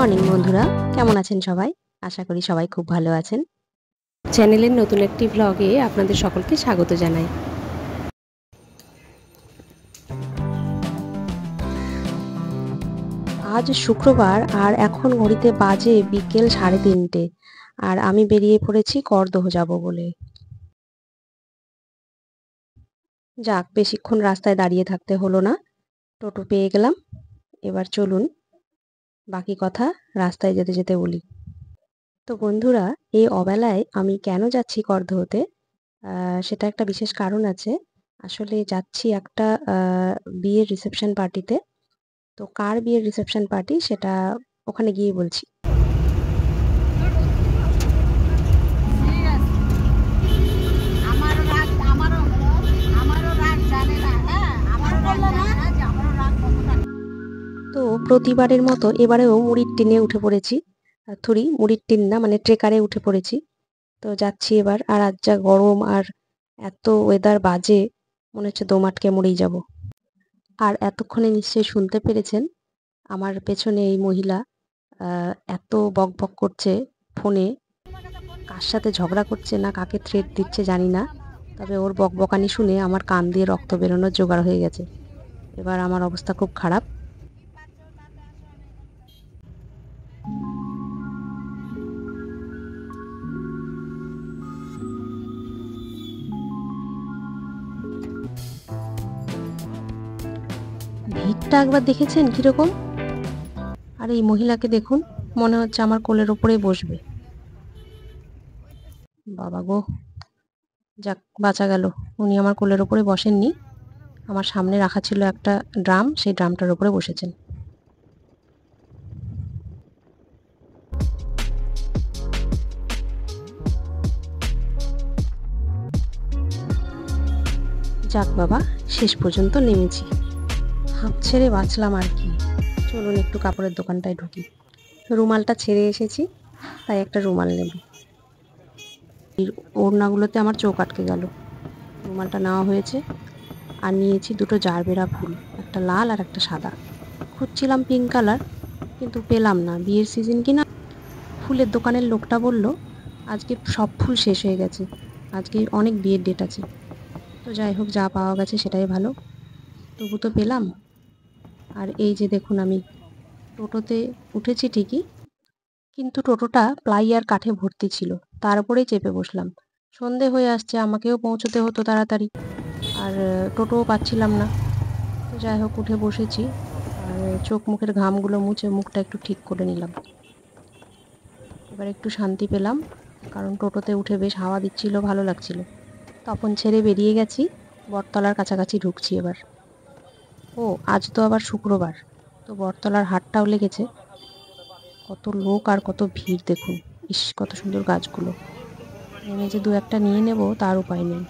Morning বন্ধুরা, কেমন আছেন সবাই? আশা করি সবাই খুব ভালো আছেন। চ্যানেলের নতুন একটি ব্লগে আপনাদের সকলকে স্বাগত জানাই। আজ শুক্রবার আর এখন ঘড়িতে বাজে বিকেল 3:30 আর আমি বেরিয়ে পড়েছি করদহ যাব বলে। যাক, বেশিক্ষণ রাস্তায় দাঁড়িয়ে থাকতে হলো না, টোটো পেয়ে গেলাম। এবার চলুন বাকি কথা রাস্তায় যেতে যেতে বলি। তো বন্ধুরা, এই অবেলায় আমি কেন যাচ্ছি করদহতে, সেটা একটা বিশেষ কারণ আছে। আসলে যাচ্ছি একটা বিয়ের রিসেপশন পার্টিতে। তো কার বিয়ের রিসেপশন পার্টি সেটা ওখানে গিয়ে বলছি। তো প্রতিবারের মতো এবারেও মুড়ির টিনে উঠে পড়েছি। মুড়ির টিন না, মানে ট্রেকারে উঠে পড়েছি। তো যাচ্ছি এবার। আর আজ যা গরম আর এত ওয়েদার বাজে, মনে হচ্ছে দম আটকে মরেই যাব। আর এতক্ষণে নিশ্চয়ই শুনতে পেরেছেন আমার পেছনে এই মহিলা এত বকবক করছে ফোনে। কার সাথে ঝগড়া করছে না কাকে থ্রেট দিচ্ছে জানি না, তবে ওর বকবকানি শুনে আমার কান দিয়ে রক্ত বেরোনোর জোগাড় হয়ে গেছে। এবার আমার অবস্থা খুব খারাপ। ভিড়টা একবার দেখেছেন কিরকম? আর এই মহিলাকে দেখুন, মনে হচ্ছে আমার কোলের ওপরেই বসবে। বাবা গো, যাক বাঁচা গেল। উনি আমার কোলের ওপরে বসেননি, আমার সামনে রাখা ছিল একটা ড্রাম, সেই ড্রামটার ওপরে বসেছেন। যাক বাবা, শেষ পর্যন্ত নেমেছি। হাঁপ ছেড়ে বাঁচলাম আর কি। চলুন একটু কাপড়ের দোকানটায় ঢুকি। রুমালটা ছেড়ে এসেছি, তাই একটা রুমাল নেব। ওড়নাগুলোতে আমার চোখ আটকে গেল। রুমালটা নেওয়া হয়েছে। আর নিয়েছি দুটো জারবেরা ফুল, একটা লাল আর একটা সাদা। খুঁজছিলাম পিঙ্ক কালার, কিন্তু পেলাম না। বিয়ের সিজন কিনা। ফুলের দোকানের লোকটা বলল আজকে সব ফুল শেষ হয়ে গেছে, আজকে অনেক বিয়ের ডেট আছে। তো যাই হোক, যা পাওয়া গেছে সেটাই ভালো। তবু তো পেলাম। আর এই যে দেখুন, আমি টোটোতে উঠেছি ঠিকই, কিন্তু টোটোটা প্লাই আর কাঠে ভর্তি ছিল। তার উপরেই চেপে বসলাম। সন্ধে হয়ে আসছে, আমাকেও পৌঁছতে হতো তাড়াতাড়ি। আর টোটোও পাচ্ছিলাম না। তো যাই হোক, উঠে বসেছি। আর চোখ মুখের ঘামগুলো মুছে মুখটা একটু ঠিক করে নিলাম। এবার একটু শান্তি পেলাম, কারণ টোটোতে উঠে বেশ হাওয়া দিচ্ছিল, ভালো লাগছিল। তপন ছেড়ে বেরিয়ে গেছি, বটতলার কাছাকাছি ঢুকছি এবার। ও, আজ তো আবার শুক্রবার, তো বটতলার হাটটাও লেগেছে। কত লোক আর কত ভিড় দেখুন। ইস, কত সুন্দর গাছগুলো। নেমে যে দু একটা নিয়ে নেব তার উপায় নেই।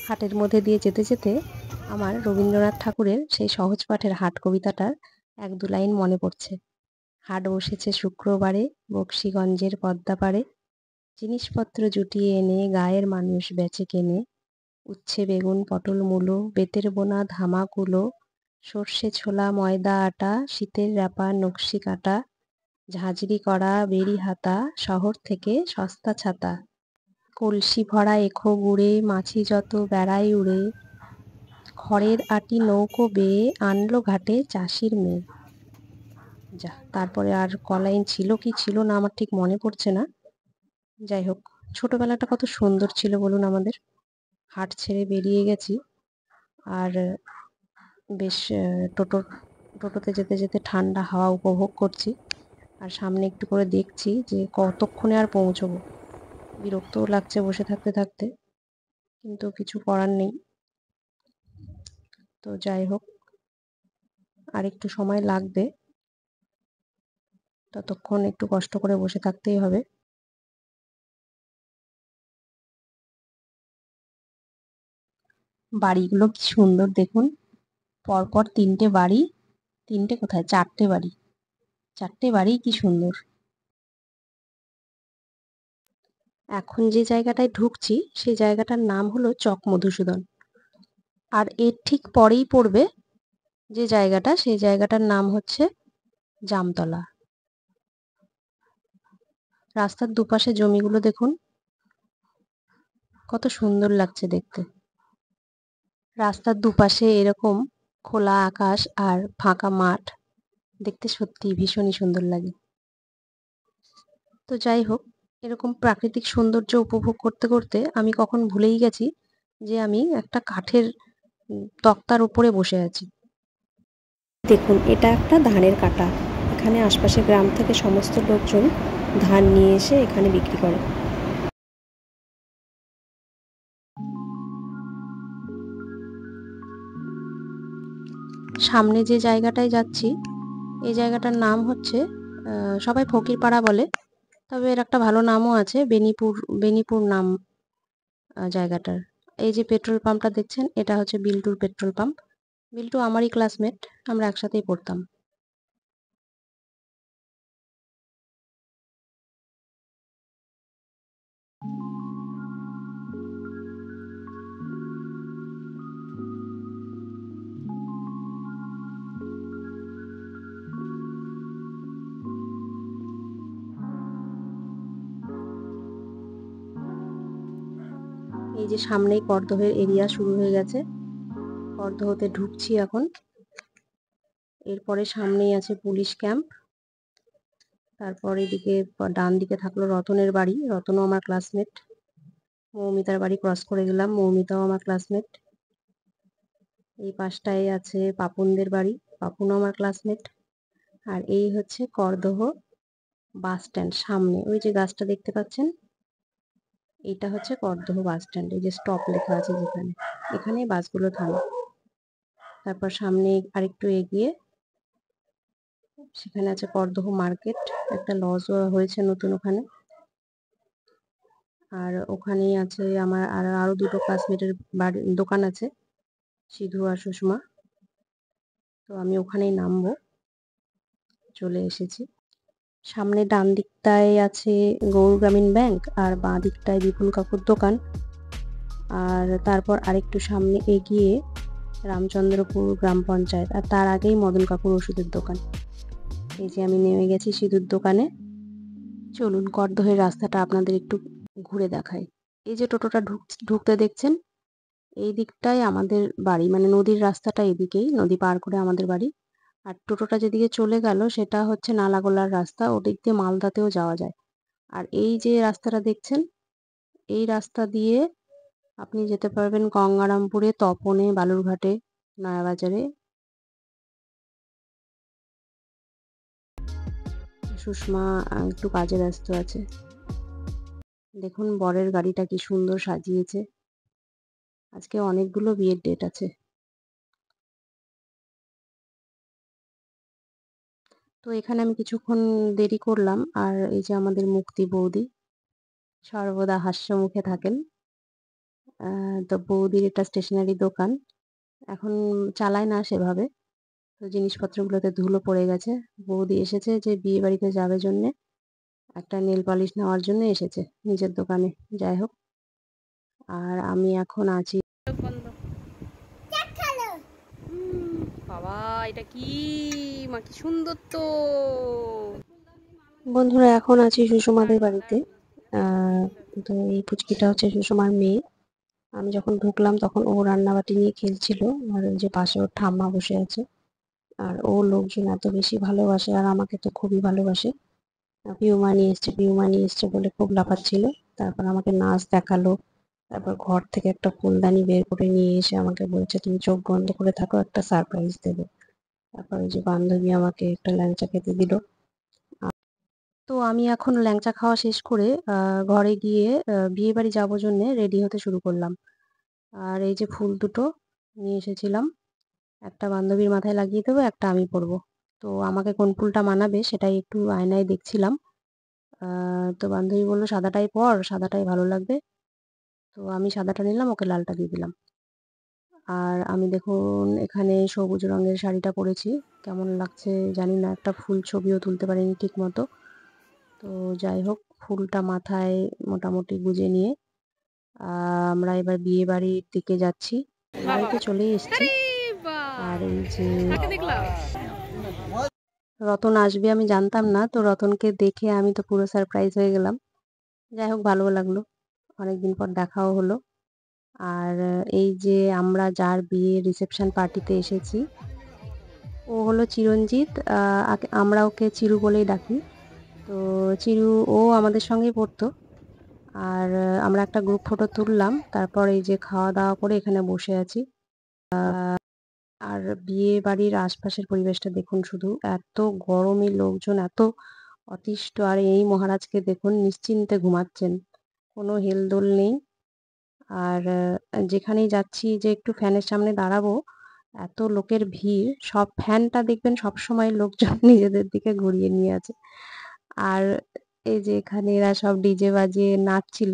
হাটের মধ্যে দিয়ে যেতে যেতে আমার রবীন্দ্রনাথ ঠাকুরের সেই সহজ পাঠের হাট কবিতাটার এক দু লাইন মনে পড়ছে। হাট বসেছে শুক্রবারে, বক্সিগঞ্জের পদ্মা পাড়ে, জিনিসপত্র জুটিয়ে এনে গায়ের মানুষ বেচে কেনে, উচ্ছে বেগুন পটল মূলো, বেতের বোনা ধামা কুলো, সর্ষে ছোলা ময়দা আটা, শীতের র্যাপা নকশি কাটা, ঝাঁঝরি করা বেরি হাতা, শহর থেকে সস্তা ছাতা, কলসি ভরা এখো গুড়ে, মাছি যত বেড়াই উড়ে, খড়ের আটি নৌকো বেয়ে আনলো ঘাটে চাষির মেয়ে। যা, তারপরে আর কলাইন ছিল কি ছিল না আমার ঠিক মনে পড়ছে না। যাই হোক, ছোটবেলাটা কত সুন্দর ছিল বলুন আমাদের। হাট ছেড়ে বেরিয়ে গেছি। আর বেশ টোটোতে যেতে যেতে ঠান্ডা হাওয়া উপভোগ করছি। আর সামনে একটু করে দেখছি যে কতক্ষণে আর পৌঁছবো। বিরক্তও লাগছে বসে থাকতে থাকতে, কিন্তু কিছু করার নেই। তো যাই হোক, আর একটু সময় লাগবে, ততক্ষণ একটু কষ্ট করে বসে থাকতেই হবে। বাড়িগুলো কি সুন্দর দেখুন, পরপর তিনটে বাড়ি। তিনটে কোথায়, চারটে বাড়ি। চারটে বাড়ি কি সুন্দর। এখন যে জায়গাটায় ঢুকছি সেই জায়গাটার নাম হলো চক মধুসূদন। আর এর ঠিক পরেই পড়বে যে জায়গাটা, সেই জায়গাটার নাম হচ্ছে জামতলা। রাস্তার দুপাশে জমিগুলো দেখুন, কত সুন্দর লাগছে দেখতে। রাস্তার দুপাশে এরকম খোলা আকাশ আর ফাঁকা মাঠ দেখতে সত্যি ভীষণই সুন্দর লাগে। তো যাই হোক, এরকম প্রাকৃতিক সৌন্দর্য উপভোগ করতে করতে আমি কখন ভুলেই গেছি যে আমি একটা কাঠের তক্তার উপরে বসে আছি। দেখুন, এটা একটা ধানের কাটা। এখানে আশপাশের গ্রাম থেকে সমস্ত লোকজন ধান নিয়ে এসে এখানে বিক্রি করে। সামনে যে জায়গাটায় যাচ্ছি, এই জায়গাটার নাম হচ্ছে, সবাই ফকিরপাড়া বলে, তবে এর একটা ভালো নামও আছে, বেনিপুর নাম জায়গাটার। এই যে পেট্রোল পাম্পটা দেখছেন, এটা হচ্ছে বিল্টুর পেট্রোল পাম্প। বিল্টু আমারই ক্লাসমেট, আমরা একসাথেই পড়তাম। এই যে সামনেই করদহের এরিয়া শুরু হয়ে গেছে, করদহতে ঢুকছি এখন। এরপরে সামনেই আছে পুলিশ ক্যাম্প। তারপর এদিকে ডান দিকে থাকলো রতনের বাড়ি, রতনও আমার ক্লাসমেট। মৌমিতার বাড়ি ক্রস করে গেলাম, মৌমিতাও আমার ক্লাসমেট। এই পাশটায় আছে পাপুনদের বাড়ি, পাপুনও আমার ক্লাসমেট। আর এই হচ্ছে করদহ বাস স্ট্যান্ড, সামনে ওই যে গাছটা দেখতে পাচ্ছেন, এইটা হচ্ছে করদহ বাস স্ট্যান্ড। এই যে স্টপ লেখা আছে যেখানে, এখানেই বাসগুলো থামে। তারপর সামনে আরেকটু এগিয়ে সেখানে আছে করদহ মার্কেট, একটা লজ হয়েছে নতুন ওখানে। আর ওখানেই আছে আমার আরো দুটো ক্লাসমেটের বাড়ি, দোকান আছে, সিধু আর সুষমা। তো আমি ওখানেই নামবো, চলে এসেছি। সামনে ডান দিকটায় আছে গৌর গ্রামীণ ব্যাংক, আর বাঁ দিকটায় বিপুল কাকুর দোকান। আর তারপর আরেকটু সামনে এগিয়ে রামচন্দ্রপুর গ্রাম পঞ্চায়েত, আর তার আগেই মদন কাকুর ওষুধের দোকান। এই যে আমি নেমে গেছি সিধুর দোকানে। চলুন করদহের রাস্তাটা আপনাদের একটু ঘুরে দেখাই। এই যে টোটোটা ঢুকতে দেখছেন, এই দিকটাই আমাদের বাড়ি, মানে নদীর রাস্তাটা এদিকেই, নদী পার করে আমাদের বাড়ি। আর টোটোটা যেদিকে চলে গেল সেটা হচ্ছে নালাগোলার রাস্তা, ওদিক দিয়ে মালদাতেও যাওয়া যায়। আর এই যে রাস্তাটা দেখছেন, এই রাস্তা দিয়ে আপনি যেতে পারবেন গঙ্গারামপুরে, তপনে, বালুরঘাটে, নয়াবাজারে। সুষমা একটু কাজে ব্যস্ত আছে। দেখুন বরের গাড়িটা কি সুন্দর সাজিয়েছে, আজকে অনেকগুলো বিয়ের ডেট আছে। তো এখানে আমি কিছুক্ষণ দেরি করলাম। আর এই যে আমাদের মুক্তি বৌদি সর্বদা হাস্য মুখে থাকেন। তো বৌদির এটা স্টেশনারি দোকান, এখন চালায় না সেভাবে, তো জিনিসপত্রগুলোতে ধুলো পড়ে গেছে। বৌদি এসেছে যে বিয়ে বাড়িতে যাবে জন্যে, একটা নেল পালিশ নেওয়ার জন্য এসেছে নিজের দোকানে। যাই হোক, আর আমি এখন আছি, বাবা এটা কি মা, কি সুন্দর তো। বন্ধুরা, এখন আছি সুষমাদের বাড়িতে। তো এই পুচকিটা হচ্ছে সুষমার মেয়ে। আমি যখন ঢুকলাম তখন ও রান্নাবাটি নিয়ে খেলছিল, আর ওই যে পাশে ওর ঠাম্মা বসে আছে। আর ও লোকজন এত বেশি ভালোবাসে, আর আমাকে তো খুবই ভালোবাসে। পিউমা নিয়ে এসছে, পিউমা নিয়ে এসছে বলে খুব লাফাচ্ছিল। তারপর আমাকে নাচ দেখালো। তারপর ঘর থেকে একটা ফুলদানি বের করে নিয়ে এসে আমাকে বলছে, তুমি চোখ বন্ধ করে থাকো, একটা সারপ্রাইজ দেবো। তারপর ওই যে বান্ধবী আমাকে একটা ল্যাংচা খেতে দিল। তো আমি এখন ল্যাংচা খাওয়া শেষ করে ঘরে গিয়ে বিয়ে বাড়ি যাবো জন্যে রেডি হতে শুরু করলাম। আর এই যে ফুল দুটো নিয়ে এসেছিলাম, একটা বান্ধবীর মাথায় লাগিয়ে দেবো, একটা আমি পরবো। তো আমাকে কোন ফুলটা মানাবে সেটাই একটু আয়নায় দেখছিলাম। তো বান্ধবী বললো সাদাটাই পর, সাদাটাই ভালো লাগবে। তো আমি সাদাটা নিলাম, ওকে লালটা দিয়ে দিলাম। আর আমি দেখুন এখানে সবুজ রঙের শাড়িটা পরেছি, কেমন লাগছে জানি না, একটা ফুল ছবিও তুলতে পারিনি ঠিক মতো। তো যাই হোক, ফুলটা মাথায় মোটামুটি গুজে নিয়ে আমরা এবার বিয়ে বাড়ির দিকে যাচ্ছি। বিয়ে বাড়িতে চলেই এসেছি। আর এই যে রতন আসবে আমি জানতাম না, তো রতনকে দেখে আমি তো পুরো সারপ্রাইজ হয়ে গেলাম। যাই হোক, ভালোও লাগলো, অনেকদিন পর দেখাও হলো। আর এই যে আমরা যার বিয়ে রিসেপশন পার্টিতে এসেছি, ও হলো চিরঞ্জিত। আমরা ওকে চিরু বলেই ডাকি। তো চিরু ও আমাদের সঙ্গেই পড়তো। আর আমরা একটা গ্রুপ ফটো তুললাম, তারপর এই যে খাওয়া দাওয়া করে এখানে বসে আছি। আর বিয়ে বাড়ির আশপাশের পরিবেশটা দেখুন, শুধু এত গরমে লোকজন এত অতিষ্ঠ। আর এই মহারাজকে দেখুন নিশ্চিন্তে ঘুমাচ্ছেন, কোনো হেলদোল নেই। আর যেখানেই যাচ্ছি যে একটু ফ্যানের সামনে দাঁড়াবো, এত লোকের ভিড়, সব ফ্যানটা দেখবেন সবসময় লোকজন নিজেদের দিকে ঘুরিয়ে নিয়ে আছে। আর এই যে এখানে এরা সব ডিজে বাজিয়ে নাচছিল,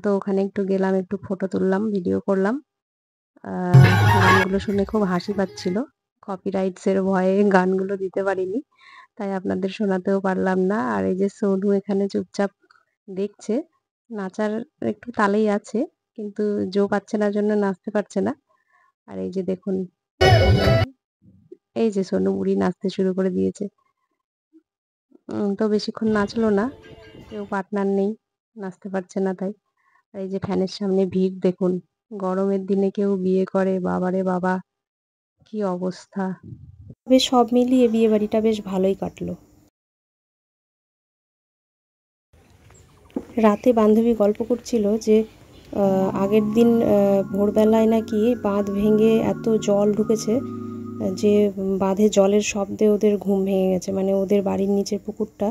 তো ওখানে একটু গেলাম, একটু ফটো তুললাম, ভিডিও করলাম। গানগুলো শুনে খুব হাসি পাচ্ছিল, কপিরাইটসের ভয়ে গানগুলো দিতে পারিনি, তাই আপনাদের শোনাতেও পারলাম না। আর এই যে সোনু এখানে চুপচাপ দেখছে, নাচার একটু তালেই আছে, কিন্তু জো পাচ্ছে না জন্য নাচতে পারছে না। আর এই যে দেখুন, এই যে সোনু বুড়ি নাচতে শুরু করে দিয়েছে। তো বেশিক্ষণ নাচলো না, কেউ পার্টনার নেই, নাচতে পারছে না তাই। আর এই যে ফ্যানের সামনে ভিড় দেখুন, গরমের দিনে কেউ বিয়ে করে, বাবারে বাবা কি অবস্থা। বেশ সব মিলিয়ে বিয়ে বাড়িটা বেশ ভালোই কাটলো। রাতে বান্ধবী গল্প করছিল যে আগের দিন ভোরবেলায় নাকি বাঁধ ভেঙে এত জল ঢুকেছে যে বাঁধে জলের শব্দে ওদের ঘুম ভেঙে গেছে। মানে ওদের বাড়ির নিচের পুকুরটা,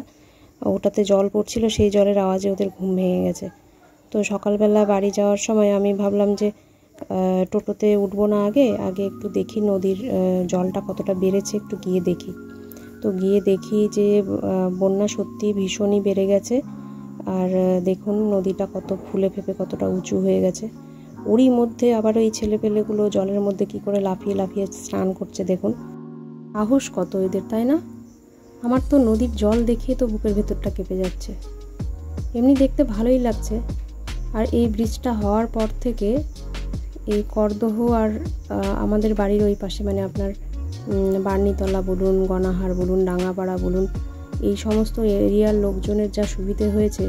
ওটাতে জল পড়ছিল, সেই জলের আওয়াজে ওদের ঘুম ভেঙে গেছে। তো সকালবেলা বাড়ি যাওয়ার সময় আমি ভাবলাম যে টোটোতে উঠবো না, আগে আগে একটু দেখি নদীর জলটা কতটা বেড়েছে, একটু গিয়ে দেখি। তো গিয়ে দেখি যে বন্যা সত্যি ভীষণই বেড়ে গেছে। আর দেখুন নদীটা কত ফুলে ফেপে কতটা উঁচু হয়ে গেছে। ওরই মধ্যে আবার এই ছেলেপেলেগুলো জলের মধ্যে কি করে লাফিয়ে লাফিয়ে স্নান করছে দেখুন, সাহস কত এদের, তাই না? আমার তো নদীর জল দেখিয়ে তো বুকের ভেতরটা কেঁপে যাচ্ছে। এমনি দেখতে ভালোই লাগছে। আর এই ব্রিজটা হওয়ার পর থেকে এই করদহ আর আমাদের বাড়ির ওই পাশে, মানে আপনার বার্নিতলা বলুন, গনাহার বলুন, ডাঙ্গাপাড়া বলুন, এই সমস্ত এরিয়ার লোকজনের যা সুবিধে হয়েছে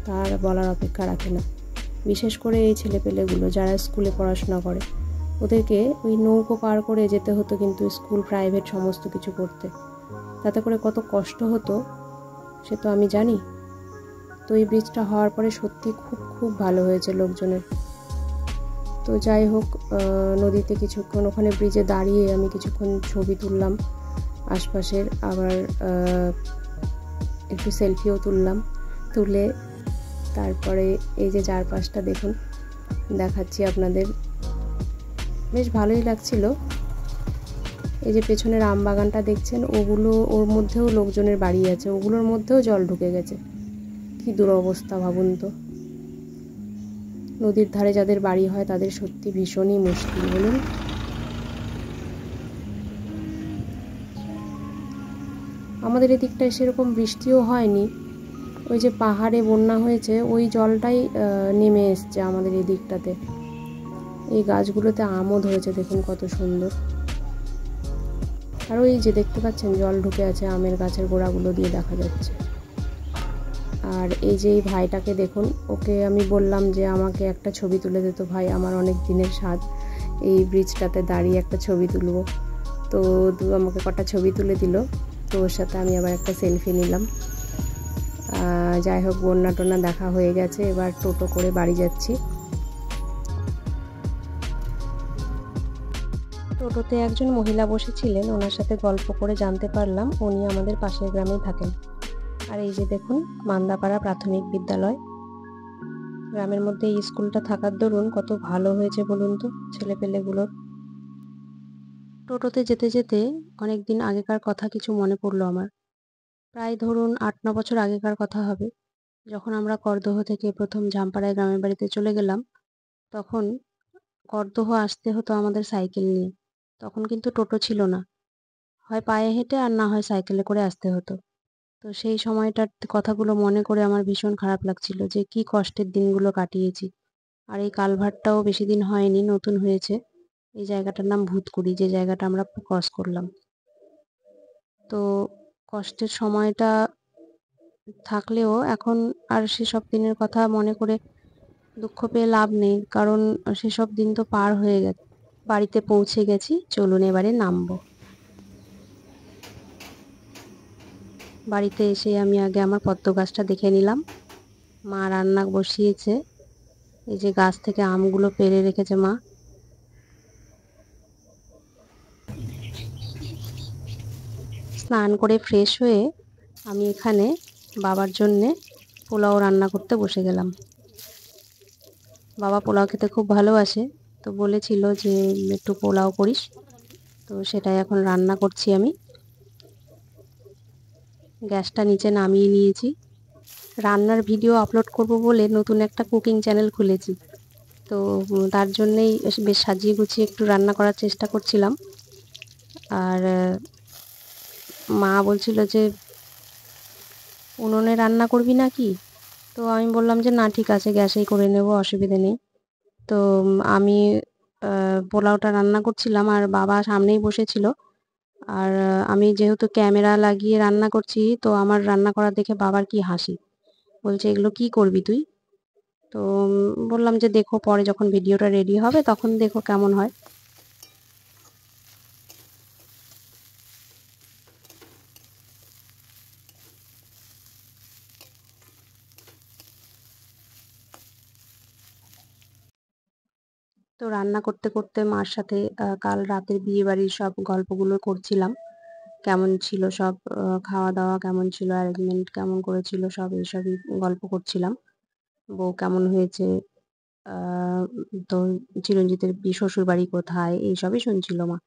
তার বলার অপেক্ষা রাখে না। বিশেষ করে এই ছেলেপেলেগুলো যারা স্কুলে পড়াশোনা করে, ওদেরকে ওই নৌকো পার করে যেতে হতো কিন্তু স্কুল, প্রাইভেট সমস্ত কিছু করতে। তাতে করে কত কষ্ট হতো সে তো আমি জানি। তো এই ব্রিজটা হওয়ার পরে সত্যি খুব খুব ভালো হয়েছে লোকজনের। তো যাই হোক, নদীতে কিছুক্ষণ ওখানে ব্রিজে দাঁড়িয়ে আমি কিছুক্ষণ ছবি তুললাম আশপাশের, আবার একটু সেলফিও তুললাম। তুলে তারপরে এই যে চারপাশটা দেখুন, দেখাচ্ছি আপনাদের, বেশ ভালোই লাগছিল। এই যে পেছনের আম বাগানটা দেখছেন, ওগুলো, ওর মধ্যেও লোকজনের বাড়ি আছে, ওগুলোর মধ্যেও জল ঢুকে গেছে। কি দুরবস্থা ভাবুন তো। নদীর ধারে যাদের বাড়ি হয় তাদের সত্যি ভীষণই মুশকিল, বলুন। আমাদের এদিকটায় সেরকম বৃষ্টিও হয়নি, ওই যে পাহাড়ে বন্যা হয়েছে ওই জলটাই নেমে এসছে আমাদের এই দিকটাতে। এই গাছগুলোতে আমও ধরেছে দেখুন কত সুন্দর। আর ওই যে দেখতে পাচ্ছেন জল ঢুকে আছে আমের গাছের গোড়াগুলো দিয়ে দেখা যাচ্ছে। আর এই যে এই ভাইটাকে দেখুন, ওকে আমি বললাম যে আমাকে একটা ছবি তুলে দিত ভাই, আমার অনেক দিনের স্বাদ এই ব্রিজটাতে দাঁড়িয়ে একটা ছবি তুলবো। তো আমাকে কটা ছবি তুলে দিল, তো ওর সাথে আমি আবার একটা সেলফি নিলাম। যাই হোক, বন্যা টন্যা দেখা হয়ে গেছে, এবার টোটো করে বাড়ি যাচ্ছি। টোটোতে একজন মহিলা বসেছিলেন, ওনার সাথে গল্প করে জানতে পারলাম উনি আমাদের পাশের গ্রামেই থাকেন। আর এই যে দেখুন মান্দাপাড়া প্রাথমিক বিদ্যালয়, গ্রামের মধ্যে এই স্কুলটা থাকার দরুন কত ভালো হয়েছে বলুন তো ছেলেপেলেগুলোর। টোটোতে যেতে যেতে অনেক দিন আগেকার কথা কিছু মনে পড়লো আমার। প্রায় ধরুন 8-9 বছর আগেকার কথা হবে, যখন আমরা করদহ থেকে প্রথম ঝামপাড়ায় গ্রামের বাড়িতে চলে গেলাম। তখন করদহ আসতে হতো আমাদের সাইকেল নিয়ে, তখন কিন্তু টোটো ছিল না, হয় পায়ে হেঁটে আর না হয় সাইকেলে করে আসতে হতো। তো সেই সময়টার কথাগুলো মনে করে আমার ভীষণ খারাপ লাগছিল যে কি কষ্টের দিনগুলো কাটিয়েছি। আর এই কালভার্টটাও বেশি দিন হয়নি, নতুন হয়েছে। এই জায়গাটার নাম ভূতকুড়ি, যে জায়গাটা আমরা ক্রস করলাম। তো তো কষ্টের সময়টা থাকলেও এখন আর সেসব দিনের কথা মনে করে দুঃখ পেয়ে লাভ নেই, কারণ সেসব দিন তো পার হয়ে গেছে। বাড়িতে পৌঁছে গেছি, চলুন এবারে নামবো। বাড়িতে এসে আমি আগে আমার পদ্ম গাছটা দেখে নিলাম। মা রান্না বসিয়েছে, এই যে গাছ থেকে আমগুলো পেড়ে রেখেছে মা। স্নান করে ফ্রেশ হয়ে আমি এখানে বাবার জন্যে পোলাও রান্না করতে বসে গেলাম। বাবা পোলাও খেতে খুব ভালোবাসে, তো বলেছিল যে একটু পোলাও করিস, তো সেটাই এখন রান্না করছি আমি। গ্যাসটা নিচে নামিয়ে নিয়েছি। রান্নার ভিডিও আপলোড করব বলে নতুন একটা কুকিং চ্যানেল খুলেছি, তো তার জন্যেই বেশ সাজিয়ে গুছিয়ে একটু রান্না করার চেষ্টা করছিলাম। আর মা বলছিল যে উনুনে রান্না করবি নাকি, তো আমি বললাম যে না, ঠিক আছে, গ্যাসেই করে নেব, অসুবিধে নেই। তো আমি পোলাওটা রান্না করছিলাম আর বাবা সামনেই বসেছিল। আর আমি যেহেতু ক্যামেরা লাগিয়ে রান্না করছি, তো আমার রান্না করা দেখে বাবার কি হাসি, বলছে এগুলো কি করবি তুই। তো বললাম যে দেখো, পরে যখন ভিডিওটা রেডি হবে তখন দেখো কেমন হয়। তো রান্না করতে করতে মার সাথে কাল রাতের বিয়ে বাড়ির সব গল্পগুলো করছিলাম। কেমন ছিল সব, খাওয়া দাওয়া কেমন ছিল, অ্যারেঞ্জমেন্ট কেমন করেছিল, সব এইসবই গল্প করছিলাম। বউ কেমন হয়েছে, তো চিরঞ্জিতের শ্বশুর বাড়ি কোথায়, এইসবই শুনছিল মা।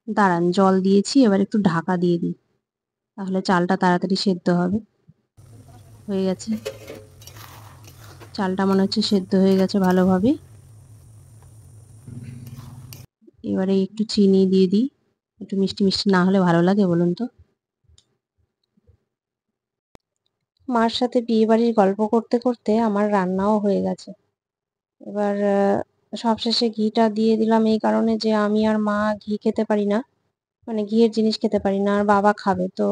দাঁড়ান, জল দিয়েছি, এবার একটু ঢাকা দিয়ে দিই, তাহলে চালটা তাড়াতাড়ি সেদ্ধ হবে। হয়ে গেছে, চালটা মনে হচ্ছে সেদ্ধ হয়ে গেছে ভালোভাবে। এবারে একটু চিনি দিয়ে দিই, একটু মিষ্টি মিষ্টি না হলে ভালো লাগে বলুন তো। মার সাথে বিয়ে বাড়ির গল্প করতে করতে আমার রান্নাও হয়ে গেছে। এবার সবশেষে ঘিটা দিয়ে দিলাম এই কারণে যে আমি আর মা ঘি খেতে পারি না, মানে ঘিয়ের জিনিস খেতে পারি না, আর বাবা খাবে, তো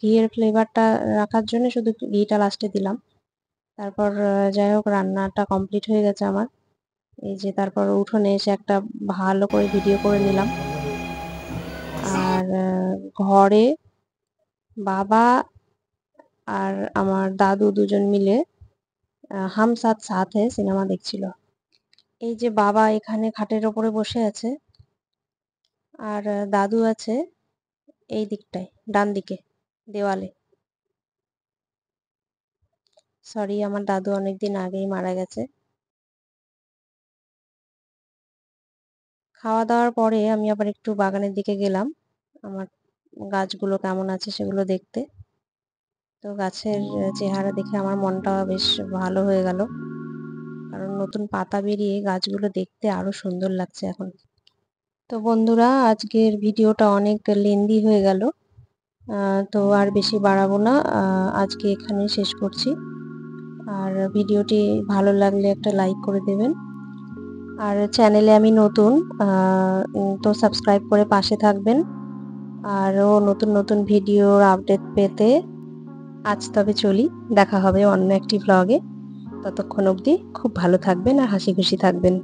ঘিয়ের ফ্লেভারটা রাখার জন্য শুধু ঘিটা লাস্টে দিলাম। তারপর যাই হোক, রান্নাটা কমপ্লিট হয়ে গেছে আমার। এই যে তারপর উঠোনে এসে একটা ভালো করে ভিডিও করে নিলাম। আর ঘরে বাবা আর আমার দাদু দুজন মিলে হাম সাথ সাথ হ্যায় সিনেমা দেখছিল। এই যে বাবা এখানে খাটের ওপরে বসে আছে, আর দাদু আছে এই দিকটায়, ডান দিকে দেওয়ালে। সরি, আমার দাদু অনেকদিন আগেই মারা গেছে। খাওয়া দাওয়ার পরে আমি আবার একটু বাগানের দিকে গেলাম, আমার গাছগুলো কেমন আছে সেগুলো দেখতে। তো গাছের চেহারা দেখে আমার মনটা বেশ ভালো হয়ে গেল, কারণ নতুন পাতা বেরিয়ে গাছগুলো দেখতে আরো সুন্দর লাগছে এখন। তো বন্ধুরা, আজকের ভিডিওটা অনেক লেন্দি হয়ে গেল, তো আর বেশি বাড়াবো না, আজকে এখানে শেষ করছি। আর ভিডিওটি ভালো লাগলে একটা লাইক করে দেবেন। আর চ্যানেলে আমি নতুন, তো সাবস্ক্রাইব করে পাশে থাকবেন। আরও নতুন নতুন ভিডিওর আপডেট পেতে আজ তবে চলি, দেখা হবে অন্য একটি ভ্লগে। ততক্ষণ অবধি খুব ভালো থাকবেন আর হাসি খুশি থাকবেন।